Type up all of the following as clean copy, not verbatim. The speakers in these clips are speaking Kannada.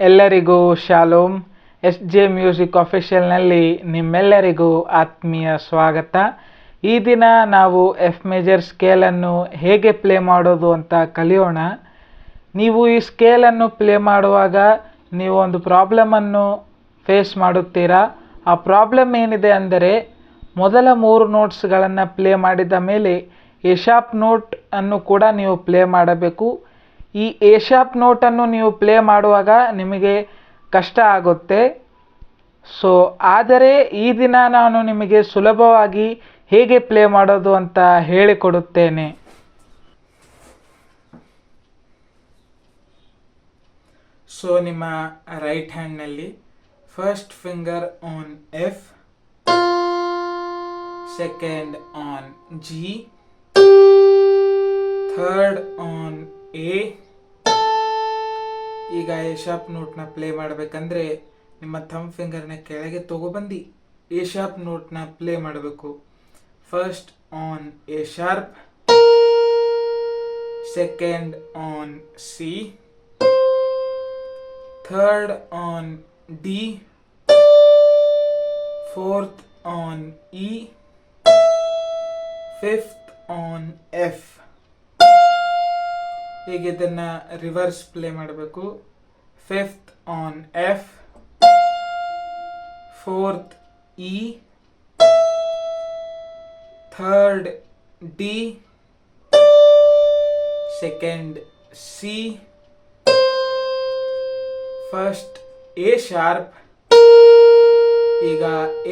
ಎಲ್ಲರಿಗೂ ಶಾಲೋಮ್. SJ ಮ್ಯೂಸಿಕ್ ಅಫಿಷಿಯಲ್ನಲ್ಲಿ ನಿಮ್ಮೆಲ್ಲರಿಗೂ ಆತ್ಮೀಯ ಸ್ವಾಗತ. ಈ ದಿನ ನಾವು ಎಫ್ ಮೇಜರ್ ಸ್ಕೇಲನ್ನು ಹೇಗೆ ಪ್ಲೇ ಮಾಡೋದು ಅಂತ ಕಲಿಯೋಣ. ನೀವು ಈ ಸ್ಕೇಲನ್ನು ಪ್ಲೇ ಮಾಡುವಾಗ ನೀವು ಒಂದು ಪ್ರಾಬ್ಲಮನ್ನು ಫೇಸ್ ಮಾಡುತ್ತೀರಾ. ಆ ಪ್ರಾಬ್ಲಮ್ ಏನಿದೆ ಅಂದರೆ, ಮೊದಲ 3 ನೋಟ್ಸ್ಗಳನ್ನು ಪ್ಲೇ ಮಾಡಿದ ಮೇಲೆ ಎ ಶಾರ್ಪ್ ನೋಟ್ ಅನ್ನು ಕೂಡ ನೀವು ಪ್ಲೇ ಮಾಡಬೇಕು. ಈ ಎ ಶಾರ್ಪ್ ನೋಟನ್ನು ನೀವು ಪ್ಲೇ ಮಾಡುವಾಗ ನಿಮಗೆ ಕಷ್ಟ ಆಗುತ್ತೆ. ಆದರೆ ಈ ದಿನ ನಾನು ನಿಮಗೆ ಸುಲಭವಾಗಿ ಹೇಗೆ ಪ್ಲೇ ಮಾಡೋದು ಅಂತ ಹೇಳಿಕೊಡುತ್ತೇನೆ. ನಿಮ್ಮ ರೈಟ್ ಹ್ಯಾಂಡ್ನಲ್ಲಿ first finger on F, second on G, third on A. ಈಗ ಎ ಶಾರ್ಪ್ ನೋಟ್ನ ಪ್ಲೇ ಮಾಡಬೇಕಂದ್ರೆ ನಿಮ್ಮ ಥಂಬ್ ಫಿಂಗರ್ನ ಕೆಳಗೆ ತಗೊಬಂದು ಎ ಶಾರ್ಪ್ ನೋಟ್ನ ಪ್ಲೇ ಮಾಡಬೇಕು. First on A sharp, second on C, third on D, fourth on E, fifth on F. ಹೀಗೆ ಇದನ್ನ ರಿವರ್ಸ್ ಪ್ಲೇ ಮಾಡಬೇಕು. Fifth on F, fourth E, third D, second C, first A sharp. ಈಗ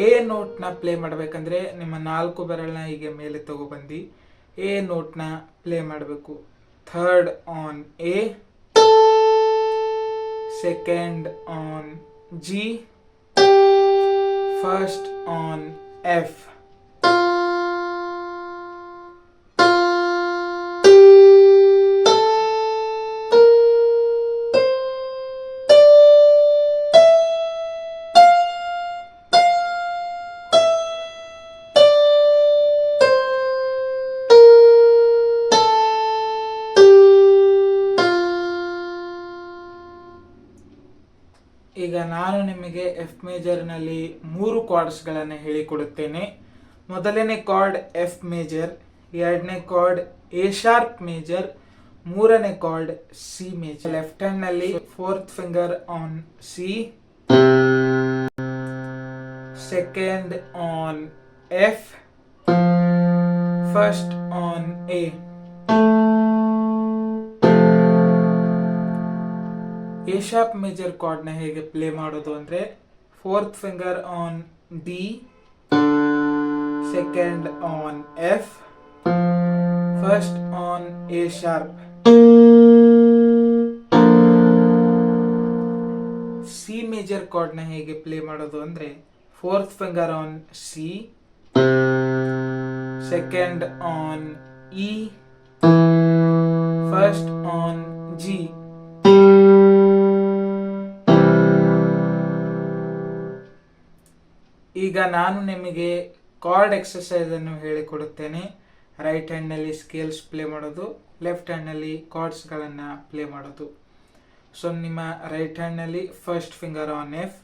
ಎ ನೋಟ್ನ ಪ್ಲೇ ಮಾಡಬೇಕಂದ್ರೆ ನಿಮ್ಮ 4 ಬೆರಳನ್ನ ಹೀಗೆ ಮೇಲೆ ತಗೊಬಂದು ಎ ನೋಟ್ನ ಪ್ಲೇ ಮಾಡಬೇಕು. Third on A, second on G, first on F. ಈಗ ನಾನು ನಿಮಗೆ ಎಫ್ ಮೇಜರ್ನಲ್ಲಿ 3 ಕಾರ್ಡ್ಸ್ಗಳನ್ನು ಹೇಳಿಕೊಡುತ್ತೇನೆ. ಮೊದಲನೇ ಕಾರ್ಡ್ ಎಫ್ ಮೇಜರ್, ಎರಡನೇ ಕಾರ್ಡ್ ಎ ಶಾರ್ಪ್ ಮೇಜರ್, ಮೂರನೇ chord C major. Left hand ನಲ್ಲಿ fourth finger on C, second on F, first on A. A sharp major ಕಾರ್ಡ್ನ ಹೇಗೆ ಪ್ಲೇ ಮಾಡೋದು ಅಂದರೆ, fourth finger on D, second on F, first on A sharp. C major ಕಾರ್ಡ್ನ ಹೇಗೆ ಪ್ಲೇ ಮಾಡೋದು ಅಂದರೆ, fourth finger on C, second on E, first on G. ಈಗ ನಾನು ನಿಮಗೆ ಕಾರ್ಡ್ ಎಕ್ಸರ್ಸೈಸ್ ಅನ್ನು ಹೇಳಿಕೊಡುತ್ತೇನೆ. ರೈಟ್ ಹ್ಯಾಂಡ್ ನಲ್ಲಿ ಸ್ಕೇಲ್ಸ್ ಪ್ಲೇ ಮಾಡೋದು, ಲೆಫ್ಟ್ ಹ್ಯಾಂಡ್ ನಲ್ಲಿ ಕಾರ್ಡ್ಸ್ ಗಳನ್ನ ಪ್ಲೇ ಮಾಡೋದು. ನಿಮ್ಮ ರೈಟ್ ಹ್ಯಾಂಡ್ ನಲ್ಲಿ first finger on F,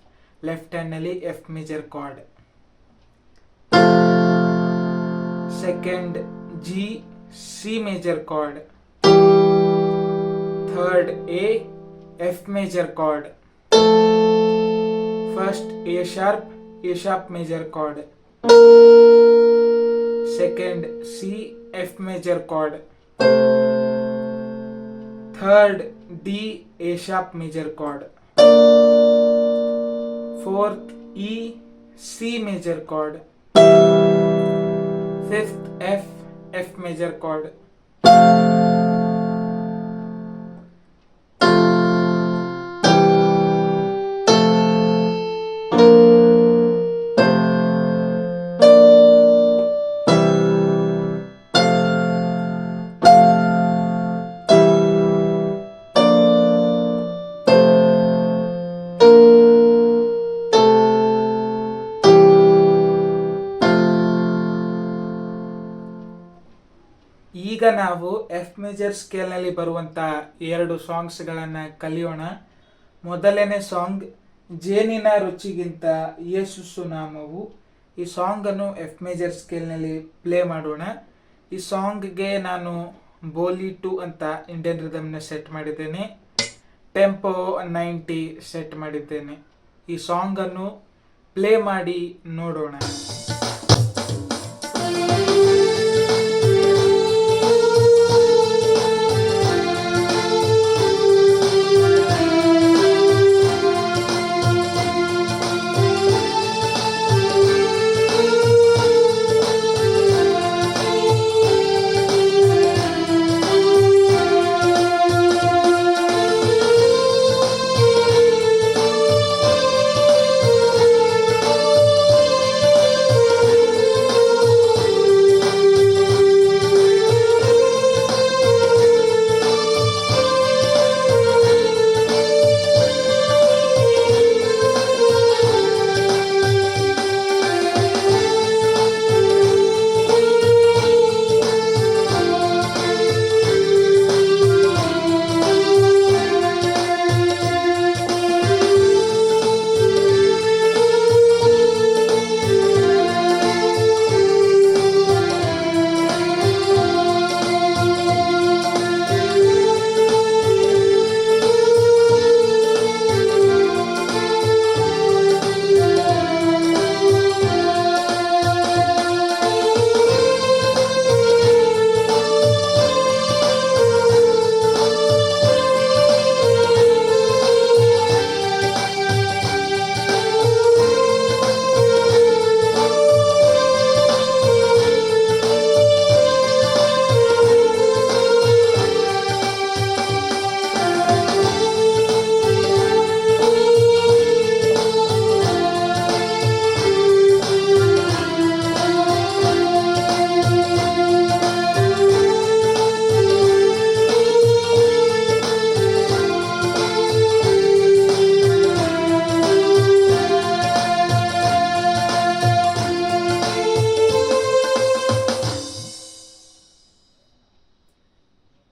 left hand ನಲ್ಲಿ F major chord, second G C major chord, third A F major chord, first A sharp major chord, second C F major chord, third D A sharp major chord, fourth E C major chord, fifth F major chord. ಈಗ ನಾವು ಎಫ್ ಮೇಜರ್ ಸ್ಕೇಲ್ನಲ್ಲಿ ಬರುವಂಥ 2 ಸಾಂಗ್ಸ್ಗಳನ್ನು ಕಲಿಯೋಣ. ಮೊದಲನೇ ಸಾಂಗ್ ಜೇನಿನ ರುಚಿಗಿಂತ ಯೇಸು ಸುನಾಮವು. ಈ ಸಾಂಗನ್ನು ಎಫ್ ಮೇಜರ್ ಸ್ಕೇಲ್ನಲ್ಲಿ ಪ್ಲೇ ಮಾಡೋಣ. ಈ ಸಾಂಗ್ಗೆ ನಾನು ಬೋಲಿ 2 ಅಂತ ಇಂಡಿಯನ್ ರಿದಮ್ನ ಸೆಟ್ ಮಾಡಿದ್ದೇನೆ. ಟೆಂಪೋ 90 ಸೆಟ್ ಮಾಡಿದ್ದೇನೆ. ಈ ಸಾಂಗನ್ನು ಪ್ಲೇ ಮಾಡಿ ನೋಡೋಣ.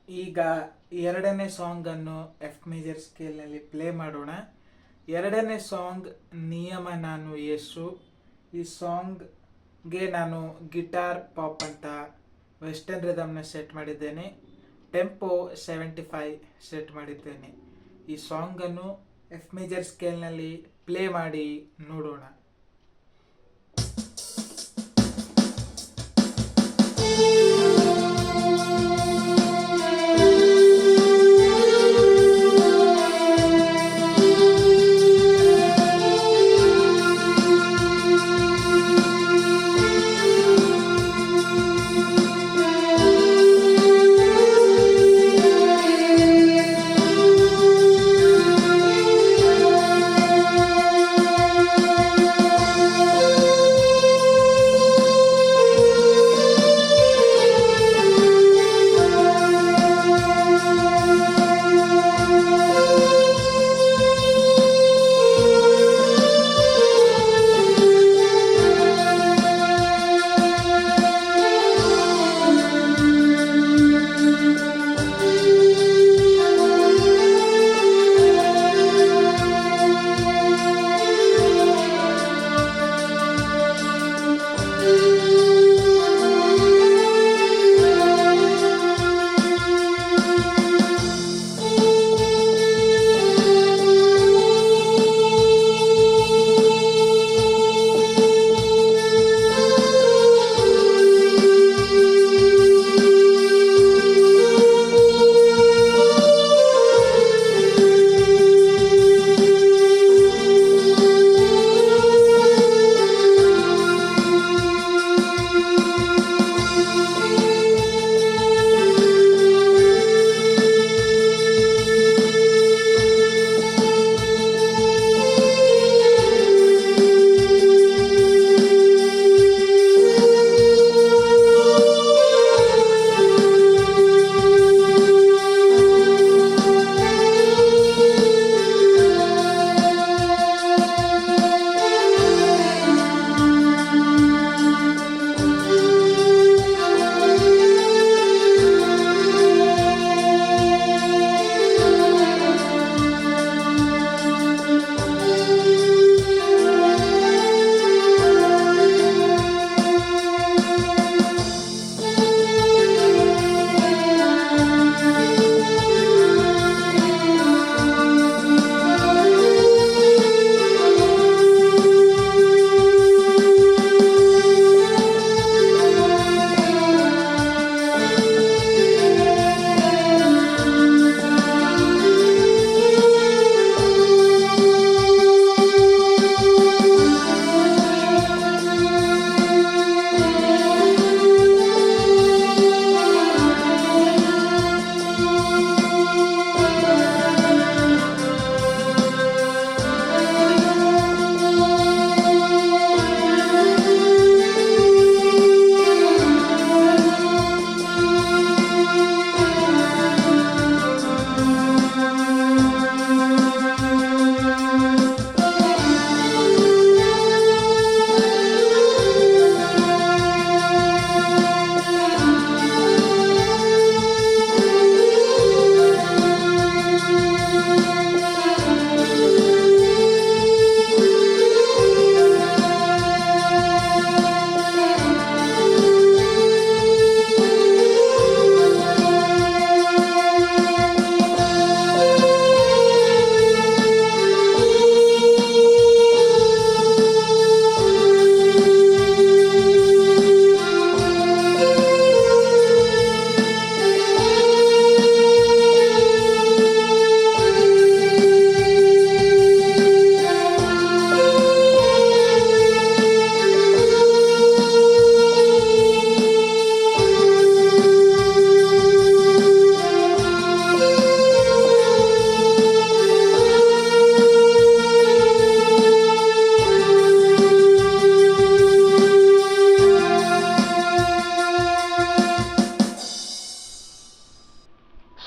ಈಗ ಎರಡನೇ ಸಾಂಗನ್ನು ಎಫ್ ಮೇಜರ್ ಸ್ಕೇಲ್ನಲ್ಲಿ ಪ್ಲೇ ಮಾಡೋಣ. ಎರಡನೇ ಸಾಂಗ್ ನಿಯಮ ನಾನು ಯೇಸು. ಈ ಸಾಂಗ್ಗೆ ನಾನು ಗಿಟಾರ್ ಪಾಪ್ ಅಂತ ವೆಸ್ಟರ್ನ್ ರಿದಮ್ನ ಸೆಟ್ ಮಾಡಿದ್ದೇನೆ. ಟೆಂಪೋ 75 ಸೆಟ್ ಮಾಡಿದ್ದೇನೆ. ಈ ಸಾಂಗನ್ನು ಎಫ್ ಮೇಜರ್ ಸ್ಕೇಲ್ನಲ್ಲಿ ಪ್ಲೇ ಮಾಡಿ ನೋಡೋಣ.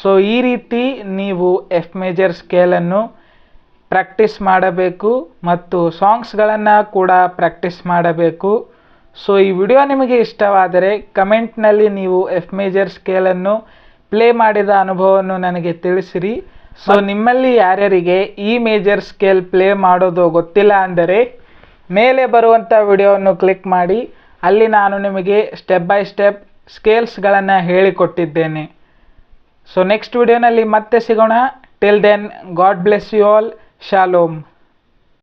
ಸೊ ಈ ರೀತಿ ನೀವು ಎಫ್ ಮೇಜರ್ ಸ್ಕೇಲನ್ನು ಪ್ರಾಕ್ಟೀಸ್ ಮಾಡಬೇಕು ಮತ್ತು ಸಾಂಗ್ಸ್ಗಳನ್ನು ಕೂಡ ಪ್ರಾಕ್ಟೀಸ್ ಮಾಡಬೇಕು. ಸೊ ಈ ವಿಡಿಯೋ ನಿಮಗೆ ಇಷ್ಟವಾದರೆ ಕಮೆಂಟ್ನಲ್ಲಿ ನೀವು ಎಫ್ ಮೇಜರ್ ಸ್ಕೇಲನ್ನು ಪ್ಲೇ ಮಾಡಿದ ಅನುಭವವನ್ನು ನನಗೆ ತಿಳಿಸಿರಿ. ಸೊ ನಿಮ್ಮಲ್ಲಿ ಯಾರ್ಯಾರಿಗೆ ಈ ಮೇಜರ್ ಸ್ಕೇಲ್ ಪ್ಲೇ ಮಾಡೋದು ಗೊತ್ತಿಲ್ಲ ಅಂದರೆ ಮೇಲೆ ಬರುವಂಥ ವಿಡಿಯೋವನ್ನು ಕ್ಲಿಕ್ ಮಾಡಿ, ಅಲ್ಲಿ ನಾನು ನಿಮಗೆ ಸ್ಟೆಪ್ ಬೈ ಸ್ಟೆಪ್ ಸ್ಕೇಲ್ಸ್ಗಳನ್ನು ಹೇಳಿಕೊಟ್ಟಿದ್ದೇನೆ. ಸೊ ನೆಕ್ಸ್ಟ್ ವಿಡಿಯೋನಲ್ಲಿ ಮತ್ತೆ ಸಿಗೋಣ. Till then God bless you all. Shalom.